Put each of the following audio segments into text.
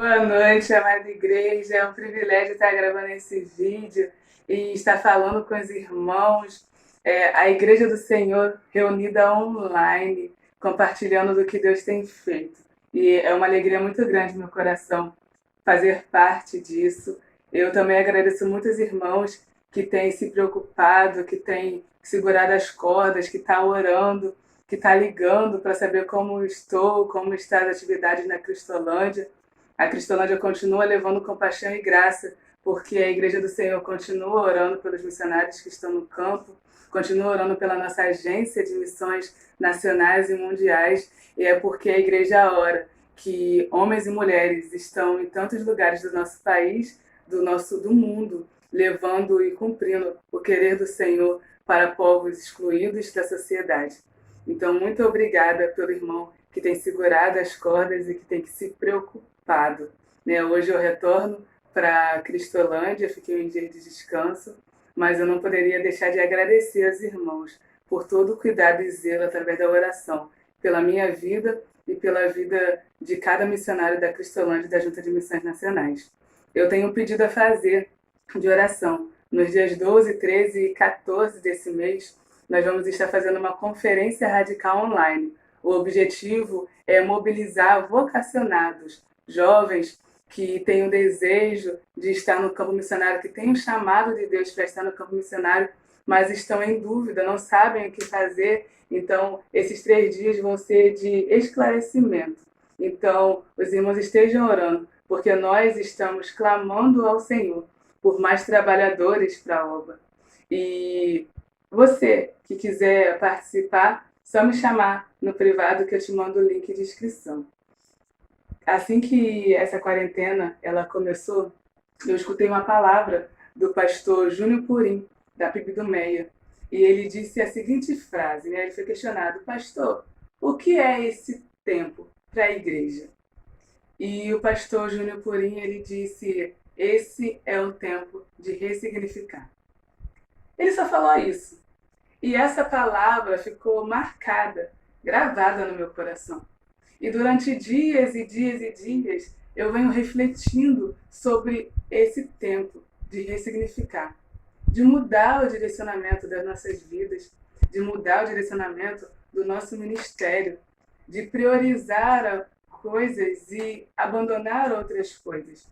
Boa noite, amada igreja. É um privilégio estar gravando esse vídeo e estar falando com os irmãos, a Igreja do Senhor reunida online, compartilhando do que Deus tem feito. E é uma alegria muito grande no meu coração fazer parte disso. Eu também agradeço muitos irmãos que têm se preocupado, que têm segurado as cordas, que estão orando, que estão ligando para saber como estou, como estão as atividades na Cristolândia. A Cristolândia continua levando compaixão e graça, porque a Igreja do Senhor continua orando pelos missionários que estão no campo, continua orando pela nossa agência de missões nacionais e mundiais, e é porque a Igreja ora que homens e mulheres estão em tantos lugares do nosso país, do mundo, levando e cumprindo o querer do Senhor para povos excluídos da sociedade. Então, muito obrigada pelo irmão que tem segurado as cordas e que tem que se preocupado. Né? Hoje eu retorno para Cristolândia, fiquei um dia de descanso, mas eu não poderia deixar de agradecer aos irmãos por todo o cuidado e zelo através da oração, pela minha vida e pela vida de cada missionário da Cristolândia e da Junta de Missões Nacionais. Eu tenho um pedido a fazer de oração. Nos dias 12, 13 e 14 desse mês, nós vamos estar fazendo uma conferência radical online. O objetivo é mobilizar vocacionados, jovens que têm o desejo de estar no campo missionário, que têm um chamado de Deus para estar no campo missionário, mas estão em dúvida, não sabem o que fazer. Então, esses 3 dias vão ser de esclarecimento. Então, os irmãos estejam orando, porque nós estamos clamando ao Senhor por mais trabalhadores para a obra. E você que quiser participar, só me chamar no privado que eu te mando o link de inscrição. Assim que essa quarentena ela começou, eu escutei uma palavra do pastor Júnior Purim, da PIB do Meia. E ele disse a seguinte frase, né? Ele foi questionado: pastor, o que é esse tempo para a igreja? E o pastor Júnior Purim, ele disse: esse é o tempo de ressignificar. Ele só falou isso. E essa palavra ficou marcada, gravada no meu coração. E durante dias e dias e dias, eu venho refletindo sobre esse tempo de ressignificar, de mudar o direcionamento das nossas vidas, de mudar o direcionamento do nosso ministério, de priorizar coisas e abandonar outras coisas.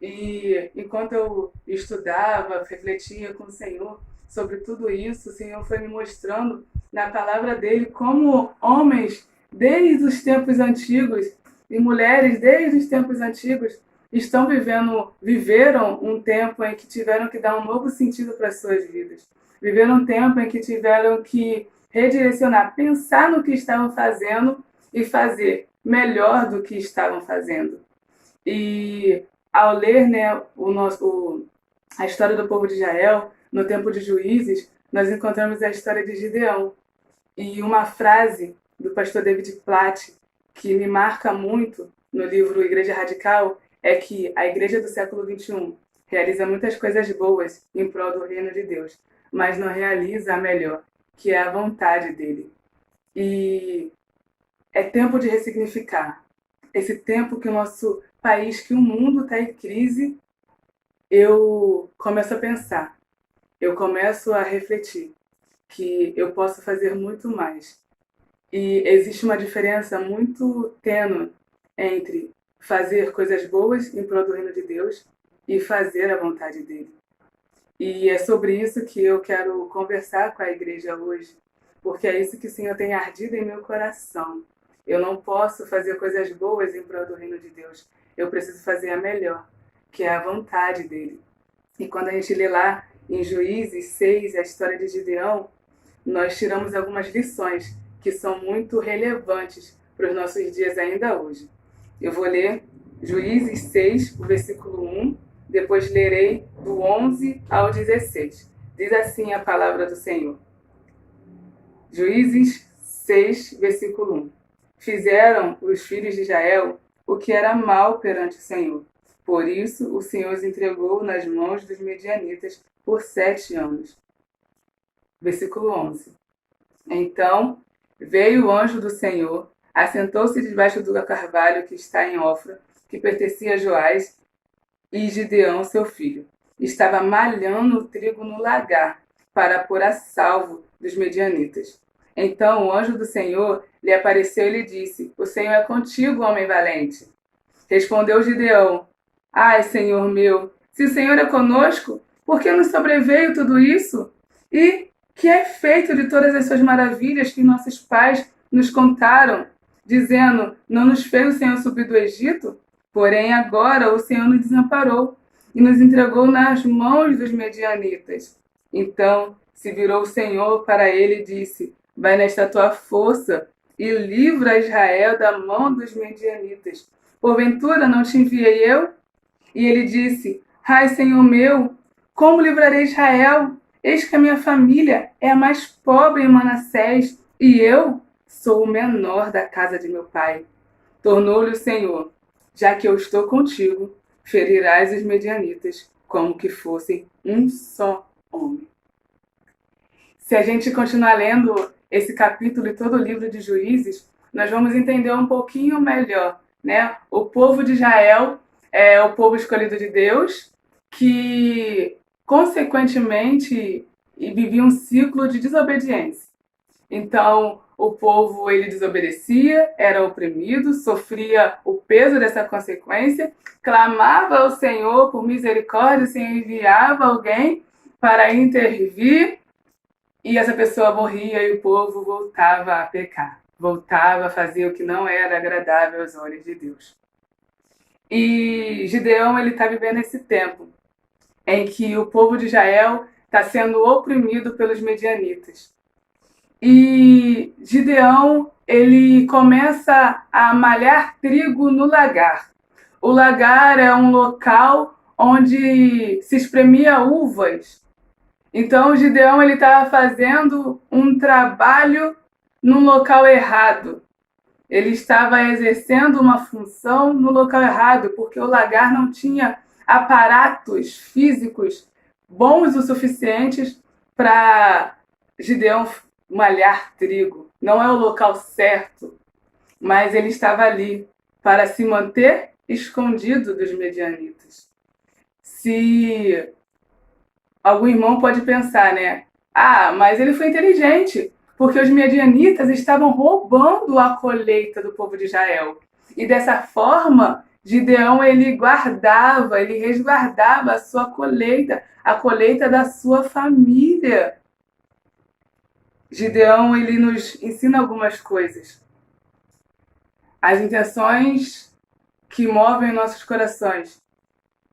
E enquanto eu estudava, refletia com o Senhor sobre tudo isso, o Senhor foi me mostrando na palavra dele como homens desde os tempos antigos e mulheres desde os tempos antigos viveram um tempo em que tiveram que dar um novo sentido para as suas vidas. Viveram um tempo em que tiveram que redirecionar, pensar no que estavam fazendo e fazer melhor do que estavam fazendo. E ao ler, né, a história do povo de Israel, no tempo de Juízes, nós encontramos a história de Gideão. E uma frase do pastor David Platt, que me marca muito no livro Igreja Radical, é que a igreja do século XXI realiza muitas coisas boas em prol do reino de Deus, mas não realiza a melhor, que é a vontade dele. E é tempo de ressignificar. Esse tempo que o nosso país, que o mundo está em crise, eu começo a pensar, eu começo a refletir que eu posso fazer muito mais. E existe uma diferença muito tênue entre fazer coisas boas em prol do reino de Deus e fazer a vontade dele. E é sobre isso que eu quero conversar com a igreja hoje, porque é isso que o Senhor tem ardido em meu coração. Eu não posso fazer coisas boas em prol do reino de Deus. Eu preciso fazer a melhor, que é a vontade dele. E quando a gente lê lá em Juízes 6, a história de Gideão, nós tiramos algumas lições que são muito relevantes para os nossos dias ainda hoje. Eu vou ler Juízes 6, o versículo 1, depois lerei do 11 ao 16. Diz assim a palavra do Senhor. Juízes 6, versículo 1. Fizeram os filhos de Israel o que era mal perante o Senhor. Por isso, o Senhor os entregou nas mãos dos medianitas por 7 anos. Versículo 11. Então veio o anjo do Senhor, assentou-se debaixo do carvalho que está em Ofra, que pertencia a Joás, e Gideão, seu filho, estava malhando o trigo no lagar para pôr a salvo dos medianitas. Então o anjo do Senhor lhe apareceu e lhe disse: O Senhor é contigo, homem valente. Respondeu Gideão: Ai, Senhor meu, se o Senhor é conosco, por que nos sobreveio tudo isso? E que é feito de todas as suas maravilhas que nossos pais nos contaram, dizendo: Não nos fez o Senhor subir do Egito? Porém agora o Senhor nos desamparou e nos entregou nas mãos dos medianitas. Então se virou o Senhor para ele e disse: Vai nesta tua força e livra Israel da mão dos medianitas. Porventura não te enviei eu? E ele disse: Ai, Senhor meu, como livrarei Israel? Eis que a minha família é a mais pobre em Manassés, e eu sou o menor da casa de meu pai. Tornou-lhe o Senhor: Já que eu estou contigo, ferirás os medianitas como que fossem um só homem. Se a gente continuar lendo esse capítulo e todo o livro de Juízes, nós vamos entender um pouquinho melhor, né? O povo de Israel é o povo escolhido de Deus, que consequentemente vivia um ciclo de desobediência. Então, o povo ele desobedecia, era oprimido, sofria o peso dessa consequência, clamava ao Senhor por misericórdia, o Senhor enviava alguém para intervir, e essa pessoa morria e o povo voltava a pecar, voltava a fazer o que não era agradável aos olhos de Deus. E Gideão ele está vivendo esse tempo em que o povo de Israel está sendo oprimido pelos medianitas. E Gideão ele começa a malhar trigo no lagar. O lagar é um local onde se espremia uvas. Então Gideão ele estava fazendo um trabalho num local errado. Ele estava exercendo uma função no local errado, porque o lagar não tinha aparatos físicos bons o suficientes para Gideão malhar trigo. Não é o local certo, mas ele estava ali para se manter escondido dos medianitas. Se algum irmão pode pensar, né? Ah, mas ele foi inteligente, porque os medianitas estavam roubando a colheita do povo de Israel. E dessa forma, Gideão ele guardava, ele resguardava a sua colheita, a colheita da sua família. Gideão ele nos ensina algumas coisas. As intenções que movem nossos corações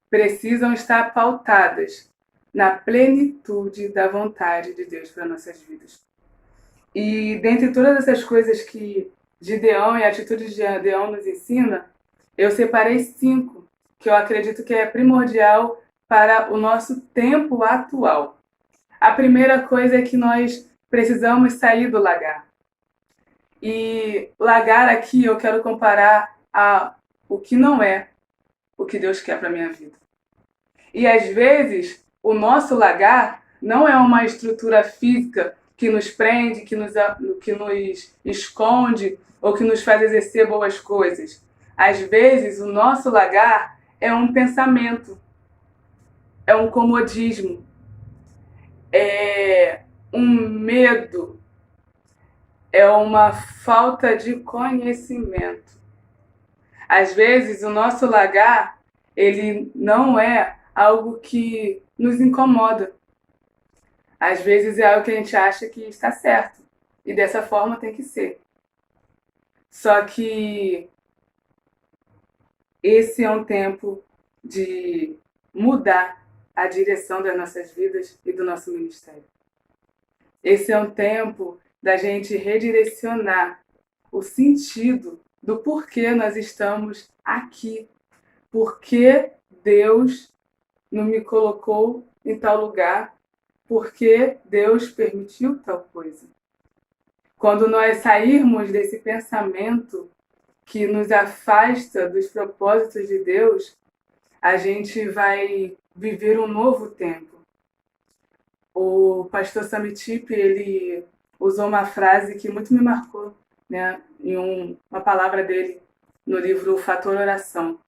precisam estar pautadas na plenitude da vontade de Deus para nossas vidas. E dentre todas essas coisas que Gideão e a atitude de Gideão nos ensina, eu separei 5 que eu acredito que é primordial para o nosso tempo atual. A primeira coisa é que nós precisamos sair do lagar. E lagar aqui eu quero comparar a o que não é o que Deus quer para a minha vida. E às vezes o nosso lagar não é uma estrutura física que nos prende, que nos esconde ou que nos faz exercer boas coisas. Às vezes o nosso lagar é um pensamento, é um comodismo, é um medo, é uma falta de conhecimento. Às vezes o nosso lagar, ele não é algo que nos incomoda. Às vezes é algo que a gente acha que está certo. E dessa forma tem que ser. Só que esse é um tempo de mudar a direção das nossas vidas e do nosso ministério. Esse é um tempo da gente redirecionar o sentido do porquê nós estamos aqui. Por que Deus não me colocou em tal lugar? Por que Deus permitiu tal coisa? Quando nós sairmos desse pensamento que nos afasta dos propósitos de Deus, a gente vai viver um novo tempo. O pastor Samitip, ele usou uma frase que muito me marcou, né, em uma palavra dele no livro O Fator Oração.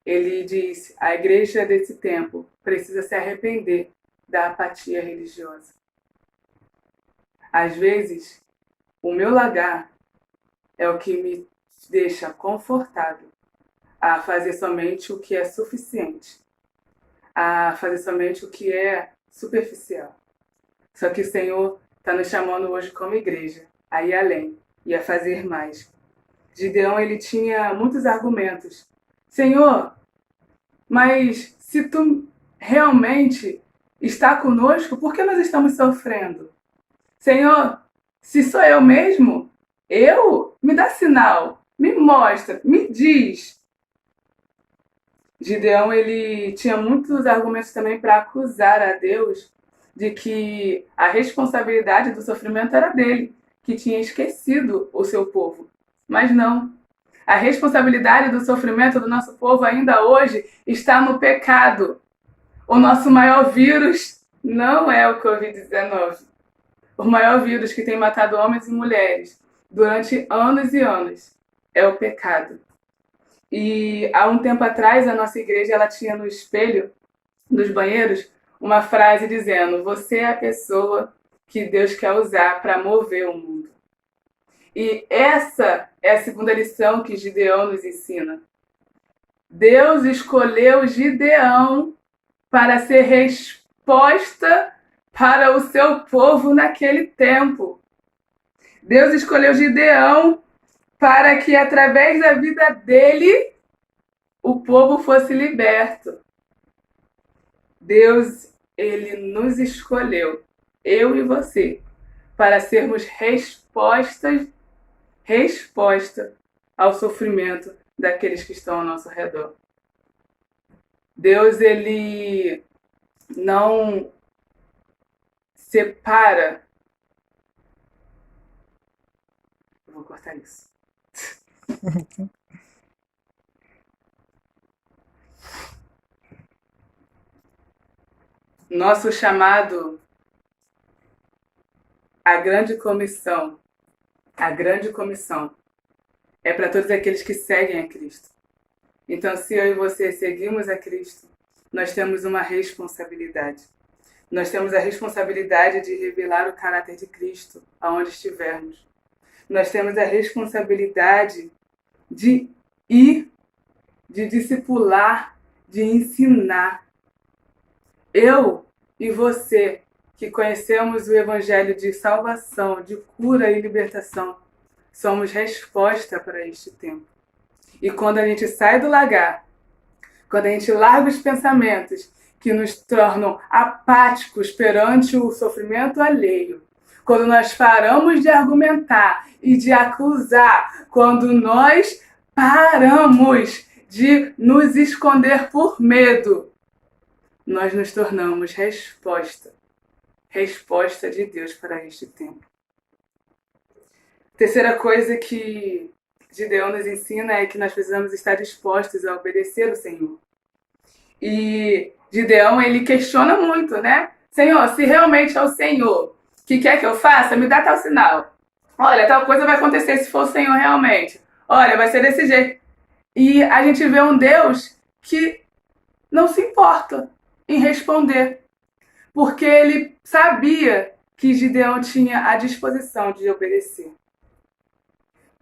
ele disse: a igreja desse tempo precisa se arrepender da apatia religiosa. Às vezes, o meu lagar é o que me deixa confortável a fazer somente o que é suficiente, a fazer somente o que é superficial. Só que o Senhor está nos chamando hoje como igreja a ir além e a fazer mais. Gideão, ele tinha muitos argumentos. Senhor, mas se tu realmente está conosco, por que nós estamos sofrendo? Senhor, se sou eu mesmo, me dá sinal, me mostra, me diz. Gideão, ele tinha muitos argumentos também para acusar a Deus de que a responsabilidade do sofrimento era dele, que tinha esquecido o seu povo. Mas não. A responsabilidade do sofrimento do nosso povo ainda hoje está no pecado. O nosso maior vírus não é o Covid-19. O maior vírus que tem matado homens e mulheres durante anos e anos é o pecado. E há um tempo atrás, a nossa igreja ela tinha no espelho dos banheiros uma frase dizendo: você é a pessoa que Deus quer usar para mover o mundo. E essa é a segunda lição que Gideão nos ensina. Deus escolheu Gideão para ser resposta para o seu povo naquele tempo. Deus escolheu Gideão para que, através da vida dele, o povo fosse liberto. Deus, ele nos escolheu, eu e você, para sermos resposta ao sofrimento daqueles que estão ao nosso redor. Deus, ele não separa. Eu vou cortar isso. Nosso chamado, a grande comissão é para todos aqueles que seguem a Cristo. Então, se eu e você seguimos a Cristo, nós temos uma responsabilidade. Nós temos a responsabilidade de revelar o caráter de Cristo aonde estivermos. Nós temos a responsabilidade de ir, de discipular, de ensinar. Eu e você, que conhecemos o Evangelho de salvação, de cura e libertação, somos resposta para este tempo. E quando a gente sai do lagar, quando a gente larga os pensamentos que nos tornam apáticos perante o sofrimento alheio, quando nós paramos de argumentar e de acusar, quando nós paramos de nos esconder por medo, nós nos tornamos resposta de Deus para este tempo. Terceira coisa que Gideão nos ensina é que nós precisamos estar dispostos a obedecer o Senhor. E Gideão, ele questiona muito, né? Senhor, se realmente é o Senhor que quer que eu faça, me dá tal sinal. Olha, tal coisa vai acontecer se for o Senhor realmente. Olha, vai ser desse jeito. E a gente vê um Deus que não se importa em responder, porque ele sabia que Gideão tinha a disposição de obedecer.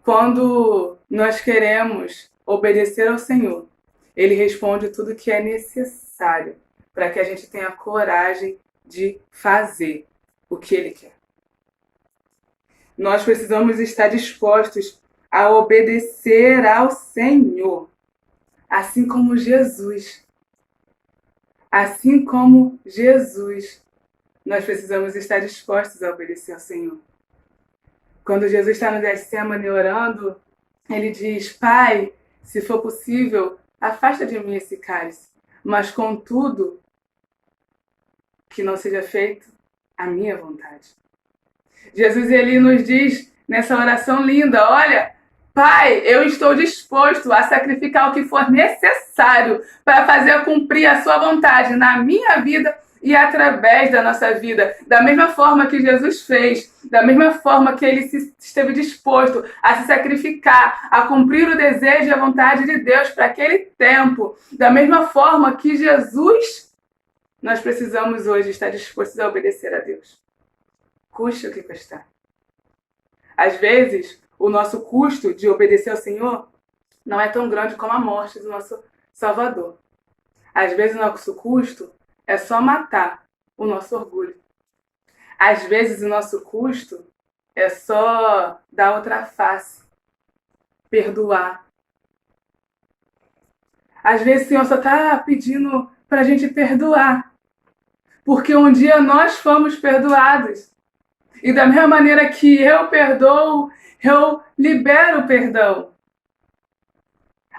Quando nós queremos obedecer ao Senhor, ele responde tudo que é necessário para que a gente tenha coragem de fazer o que ele quer. Nós precisamos estar dispostos a obedecer ao Senhor, assim como Jesus. Assim como Jesus, nós precisamos estar dispostos a obedecer ao Senhor. Quando Jesus está no Getsemane orando, ele diz: Pai, se for possível, afasta de mim esse cálice, mas contudo, que não seja feito a minha vontade. Jesus, ele nos diz nessa oração linda: olha, Pai, eu estou disposto a sacrificar o que for necessário para fazer cumprir a sua vontade na minha vida e através da nossa vida. Da mesma forma que Jesus fez Da mesma forma que ele esteve disposto a se sacrificar, a cumprir o desejo e a vontade de Deus para aquele tempo, da mesma forma que Jesus, nós precisamos hoje estar dispostos a obedecer a Deus. Custe o que custar. Às vezes, o nosso custo de obedecer ao Senhor não é tão grande como a morte do nosso Salvador. Às vezes, o nosso custo é só matar o nosso orgulho. Às vezes, o nosso custo é só dar outra face, perdoar. Às vezes, o Senhor só está pedindo para a gente perdoar, porque um dia nós fomos perdoados. E da mesma maneira que eu perdoo, eu libero o perdão.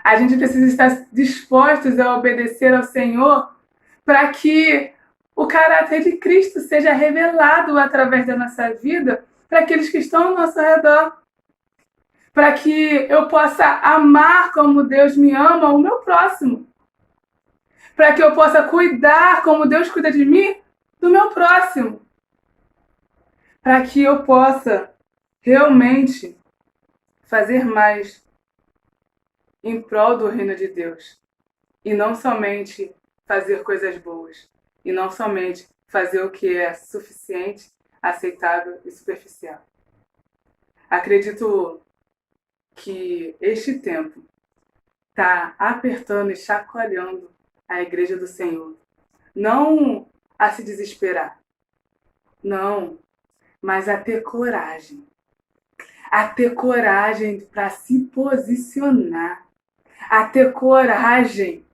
A gente precisa estar dispostos a obedecer ao Senhor para que o caráter de Cristo seja revelado através da nossa vida para aqueles que estão ao nosso redor. Para que eu possa amar como Deus me ama o meu próximo. Para que eu possa cuidar como Deus cuida de mim do meu próximo. Para que eu possa realmente fazer mais em prol do reino de Deus. E não somente fazer coisas boas. E não somente fazer o que é suficiente, aceitável e superficial. Acredito que este tempo está apertando e chacoalhando a igreja do Senhor. Não a se desesperar. Não, mas a ter coragem. A ter coragem para se posicionar. A ter coragem.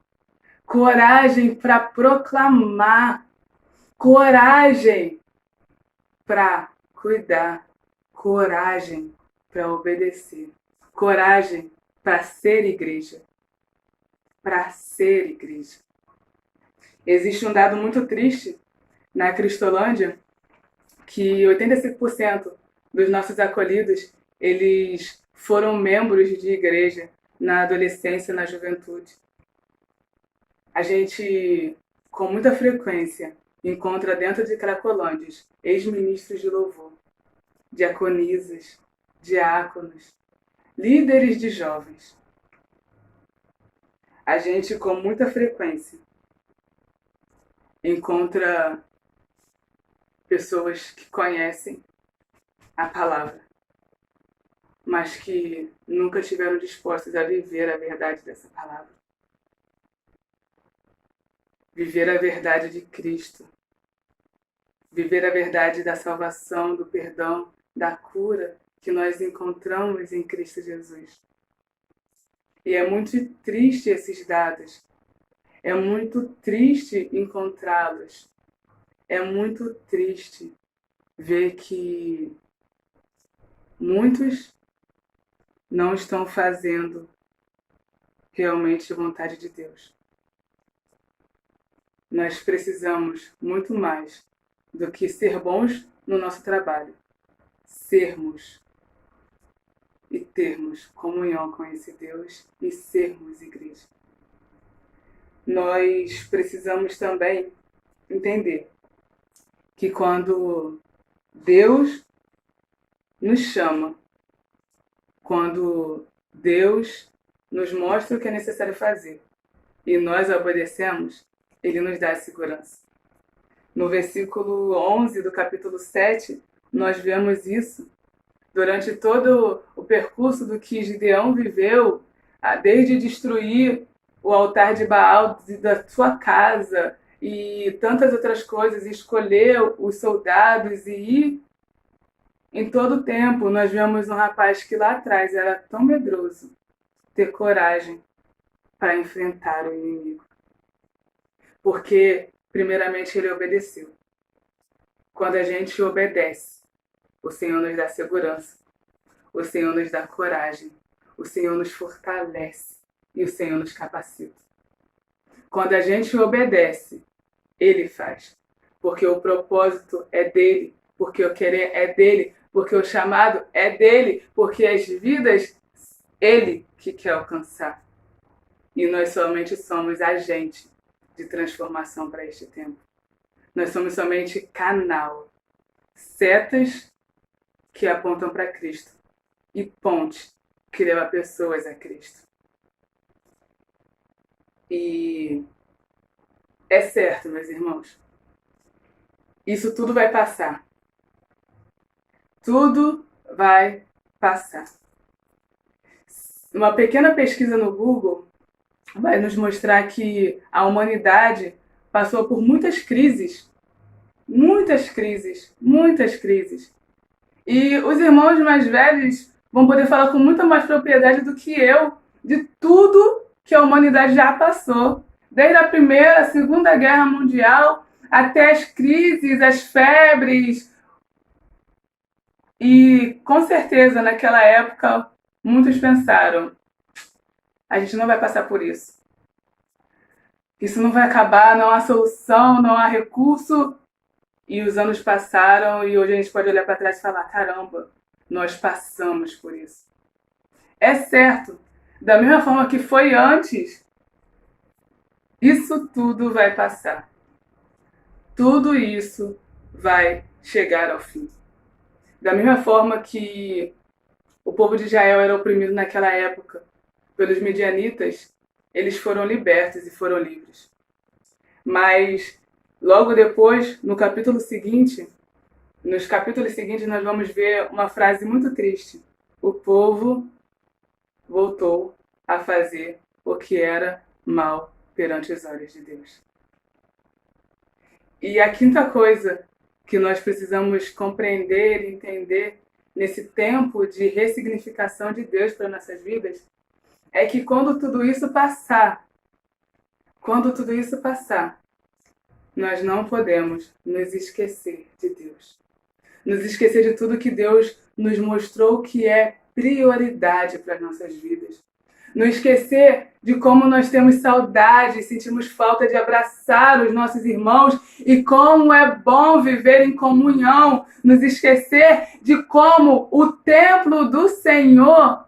Coragem para proclamar. Coragem para cuidar. Coragem para obedecer. Coragem para ser igreja. Para ser igreja. Existe um dado muito triste na Cristolândia, que 85% dos nossos acolhidos, eles foram membros de igreja na adolescência e na juventude. A gente, com muita frequência, encontra dentro de Cracolândias ex-ministros de louvor, diaconisas, diáconos, líderes de jovens. A gente, com muita frequência, encontra pessoas que conhecem a palavra, mas que nunca estiveram dispostas a viver a verdade dessa palavra. Viver a verdade de Cristo. Viver a verdade da salvação, do perdão, da cura que nós encontramos em Cristo Jesus. E é muito triste esses dados. É muito triste encontrá-los. É muito triste ver que muitos não estão fazendo realmente a vontade de Deus. Nós precisamos muito mais do que ser bons no nosso trabalho. Sermos e termos comunhão com esse Deus e sermos igreja. Nós precisamos também entender que quando Deus nos chama, quando Deus nos mostra o que é necessário fazer e nós obedecemos, Ele nos dá segurança. No versículo 11 do capítulo 7, nós vemos isso. Durante todo o percurso do que Gideão viveu, desde destruir o altar de Baal da sua casa e tantas outras coisas, escolher os soldados e ir. Em todo o tempo, nós vemos um rapaz que lá atrás era tão medroso ter coragem para enfrentar o inimigo. Porque, primeiramente, ele obedeceu. Quando a gente obedece, o Senhor nos dá segurança, o Senhor nos dá coragem, o Senhor nos fortalece e o Senhor nos capacita. Quando a gente obedece, Ele faz. Porque o propósito é dele, porque o querer é dele, porque o chamado é dele, porque as vidas, Ele que quer alcançar. E nós somente somos agente de transformação para este tempo. Nós somos somente canal, setas que apontam para Cristo e pontes que levam pessoas a Cristo. E é certo, meus irmãos, isso tudo vai passar. Tudo vai passar. Uma pequena pesquisa no Google vai nos mostrar que a humanidade passou por muitas crises. Muitas crises. Muitas crises. E os irmãos mais velhos vão poder falar com muita mais propriedade do que eu de tudo que a humanidade já passou. Desde a Primeira, a Segunda Guerra Mundial, até as crises, as febres. E, com certeza, naquela época, muitos pensaram, a gente não vai passar por isso. Isso não vai acabar, não há solução, não há recurso. E os anos passaram e hoje a gente pode olhar para trás e falar, caramba, nós passamos por isso. É certo, da mesma forma que foi antes, isso tudo vai passar. Tudo isso vai chegar ao fim. Da mesma forma que o povo de Israel era oprimido naquela época pelos medianitas, eles foram libertos e foram livres. Mas logo depois, nos capítulos seguintes, nós vamos ver uma frase muito triste. O povo voltou a fazer o que era mal perante os olhos de Deus. E a quinta coisa que nós precisamos compreender e entender nesse tempo de ressignificação de Deus para nossas vidas é que quando tudo isso passar, nós não podemos nos esquecer de Deus. Nos esquecer de tudo que Deus nos mostrou que é prioridade para as nossas vidas. Não esquecer de como nós temos saudade, sentimos falta de abraçar os nossos irmãos e como é bom viver em comunhão. Nos esquecer de como o templo do Senhor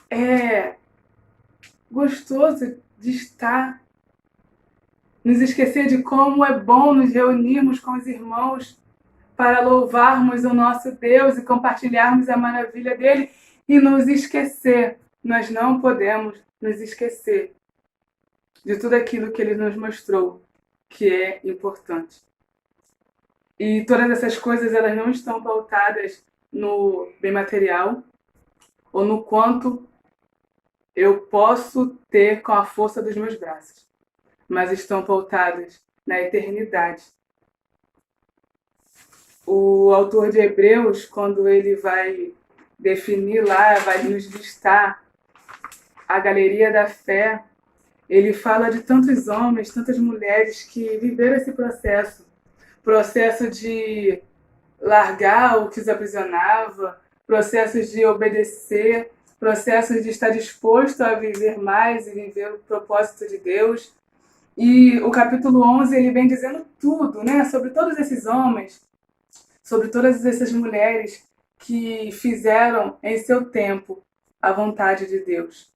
é gostoso de estar. Nos esquecer de como é bom nos reunirmos com os irmãos para louvarmos o nosso Deus e compartilharmos a maravilha dele e nos esquecer. Nós não podemos nos esquecer de tudo aquilo que ele nos mostrou que é importante. E todas essas coisas elas não estão pautadas no bem material ou no quanto eu posso ter com a força dos meus braços, mas estão pautadas na eternidade. O autor de Hebreus, quando ele vai definir lá, vai nos listar a galeria da fé, ele fala de tantos homens, tantas mulheres que viveram esse processo de largar o que os aprisionava, processos de obedecer, processos de estar disposto a viver mais e viver o propósito de Deus. E o capítulo 11 ele vem dizendo tudo, né, sobre todos esses homens, sobre todas essas mulheres que fizeram em seu tempo a vontade de Deus.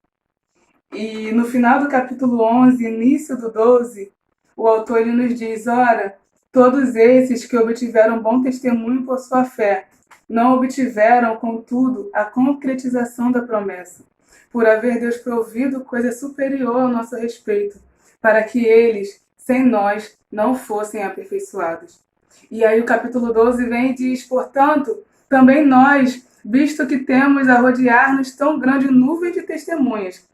E no final do capítulo 11, início do 12, o autor ele nos diz, ora, todos esses que obtiveram bom testemunho por sua fé, não obtiveram, contudo, a concretização da promessa, por haver Deus provido coisa superior ao nosso respeito, para que eles, sem nós, não fossem aperfeiçoados. E aí o capítulo 12 vem e diz, portanto, também nós, visto que temos a rodear-nos tão grande nuvem de testemunhas,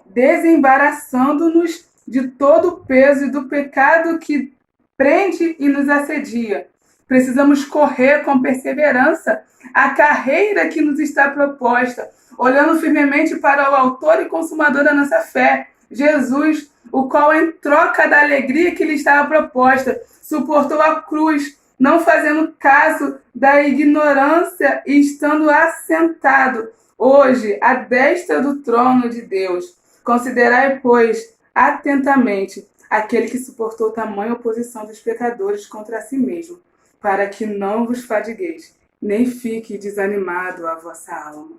desembaraçando-nos de todo o peso e do pecado que prende e nos assedia. Precisamos correr com perseverança a carreira que nos está proposta, olhando firmemente para o autor e consumador da nossa fé, Jesus, o qual, em troca da alegria que lhe estava proposta, suportou a cruz, não fazendo caso da ignorância e estando assentado hoje à destra do trono de Deus. Considerai, pois, atentamente aquele que suportou tamanha oposição dos pecadores contra si mesmo, para que não vos fadigueis, nem fique desanimado a vossa alma.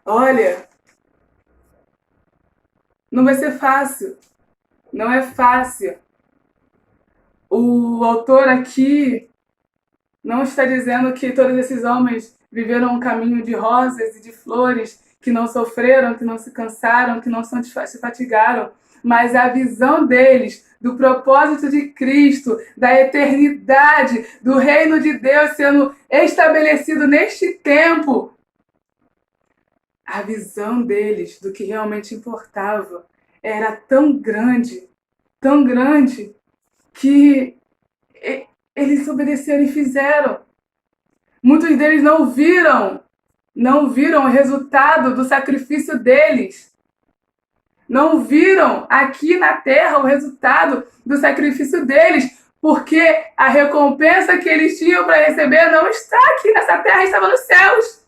Olha, não vai ser fácil, não é fácil. O autor aqui, Não está dizendo que todos esses homens viveram um caminho de rosas e de flores, que não sofreram, que não se cansaram, que não se fatigaram, mas a visão deles do propósito de Cristo, da eternidade, do reino de Deus sendo estabelecido neste tempo, a visão deles do que realmente importava era tão grande, que eles obedeceram e fizeram. Muitos deles não viram o resultado do sacrifício deles. Não viram aqui na terra o resultado do sacrifício deles, porque a recompensa que eles tinham para receber não está aqui nessa terra, estava nos céus.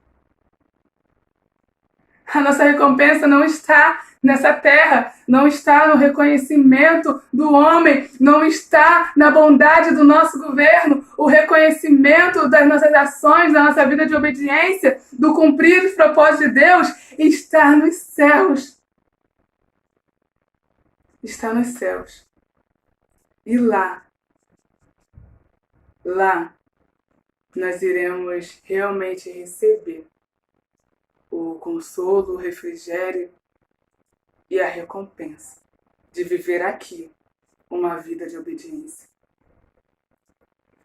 A nossa recompensa não está nessa terra, não está no reconhecimento do homem, não está na bondade do nosso governo. O reconhecimento das nossas ações, da nossa vida de obediência, do cumprir os propósitos de Deus, está nos céus. Está nos céus. E lá, nós iremos realmente receber o consolo, o refrigério e a recompensa de viver aqui uma vida de obediência.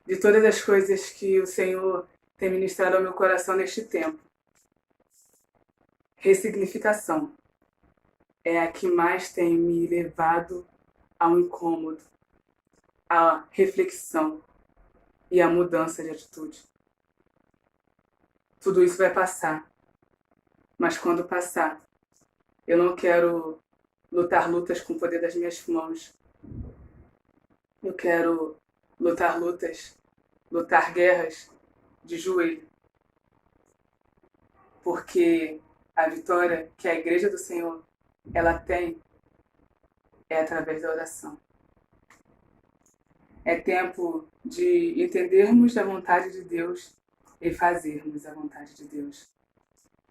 De todas as coisas que o Senhor tem ministrado ao meu coração neste tempo, ressignificação é a que mais tem me levado ao incômodo, à reflexão e à mudança de atitude. Tudo isso vai passar, mas quando passar, eu não quero lutar lutas com o poder das minhas mãos. Eu quero lutar guerras de joelho. Porque a vitória que a Igreja do Senhor ela tem é através da oração. É tempo de entendermos a vontade de Deus e fazermos a vontade de Deus.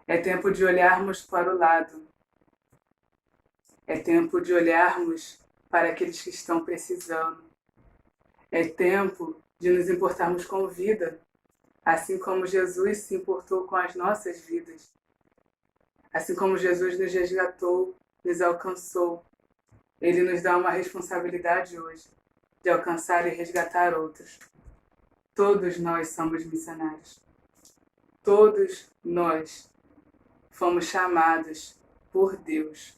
É tempo de olharmos para o lado. É tempo de olharmos para aqueles que estão precisando. É tempo de nos importarmos com vida, assim como Jesus se importou com as nossas vidas. Assim como Jesus nos resgatou, nos alcançou, Ele nos dá uma responsabilidade hoje de alcançar e resgatar outros. Todos nós somos missionários. Todos nós fomos chamados por Deus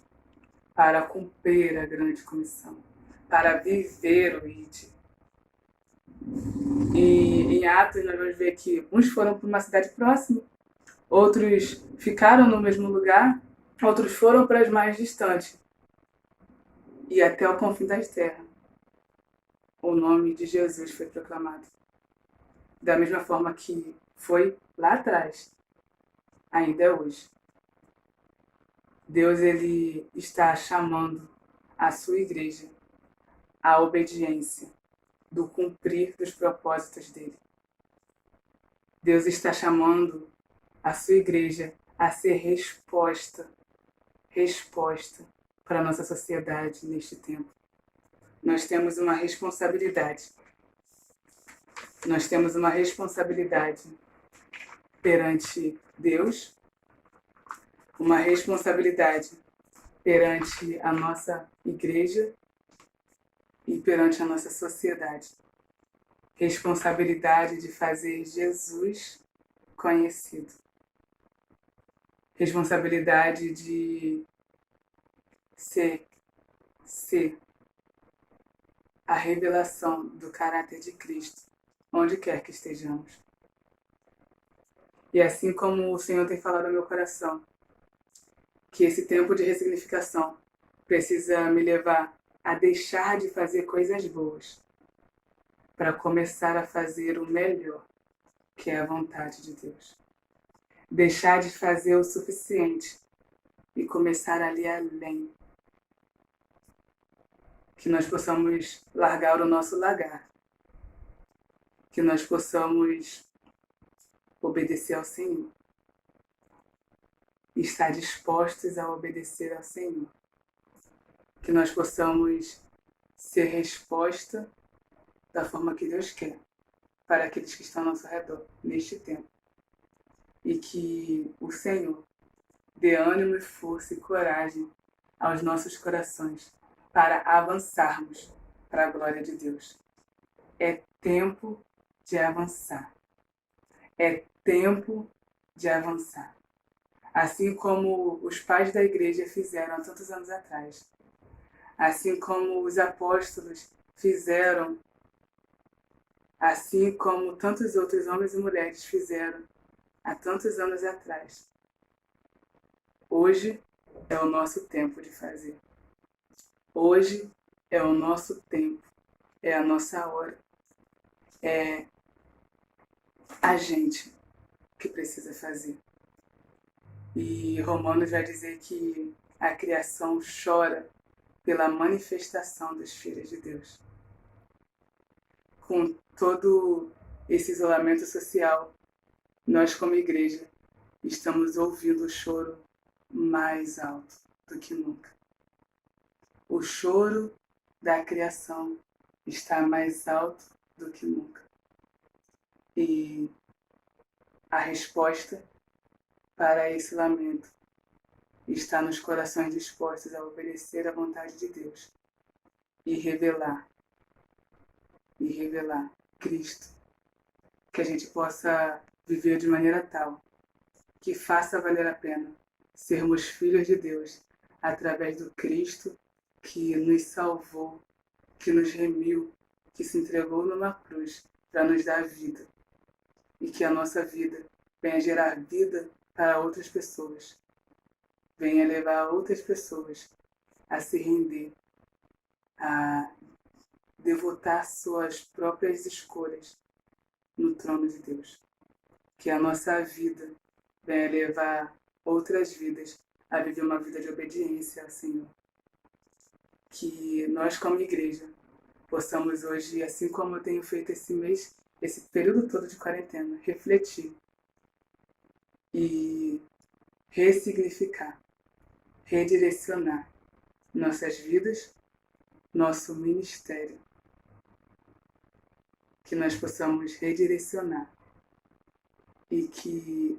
para cumprir a grande comissão, para viver o ID. E em Atos nós vamos ver que uns foram para uma cidade próxima, outros ficaram no mesmo lugar, outros foram para as mais distantes e até o confim das terras. O nome de Jesus foi proclamado. Da mesma forma que foi lá atrás, ainda é hoje. Deus ele está chamando a sua igreja à obediência do cumprir dos propósitos dele. Deus está chamando a sua igreja a ser resposta para a nossa sociedade neste tempo. Nós temos uma responsabilidade. Nós temos uma responsabilidade perante Deus, uma responsabilidade perante a nossa igreja e perante a nossa sociedade. Responsabilidade de fazer Jesus conhecido. Responsabilidade de ser a revelação do caráter de Cristo, onde quer que estejamos. E assim como o Senhor tem falado ao meu coração, que esse tempo de ressignificação precisa me levar a deixar de fazer coisas boas para começar a fazer o melhor, que é a vontade de Deus. Deixar de fazer o suficiente e começar a ir além. Que nós possamos largar o nosso lagar. Que nós possamos obedecer ao Senhor. E estar dispostos a obedecer ao Senhor. Que nós possamos ser resposta da forma que Deus quer para aqueles que estão ao nosso redor neste tempo. E que o Senhor dê ânimo e força e coragem aos nossos corações para avançarmos para a glória de Deus. É tempo de avançar. É tempo de avançar. Assim como os pais da igreja fizeram há tantos anos atrás. Assim como os apóstolos fizeram. Assim como tantos outros homens e mulheres fizeram há tantos anos atrás. Hoje é o nosso tempo de fazer. Hoje é o nosso tempo. É a nossa hora. É a gente que precisa fazer. E Romanos vai dizer que a criação chora pela manifestação dos filhos de Deus. Com todo esse isolamento social, nós como igreja estamos ouvindo o choro mais alto do que nunca. O choro da criação está mais alto do que nunca. E a resposta para esse lamento está nos corações dispostos a obedecer à vontade de Deus e revelar Cristo. Que a gente possa viver de maneira tal que faça valer a pena sermos filhos de Deus através do Cristo que nos salvou, que nos remiu, que se entregou numa cruz para nos dar vida. E que a nossa vida venha gerar vida para outras pessoas. Venha levar outras pessoas a se render, a devotar suas próprias escolhas no trono de Deus. Que a nossa vida venha levar outras vidas a viver uma vida de obediência ao Senhor. Que nós, como igreja, possamos hoje, assim como eu tenho feito esse mês, esse período todo de quarentena, refletir e ressignificar, redirecionar nossas vidas, nosso ministério. Que nós possamos redirecionar e que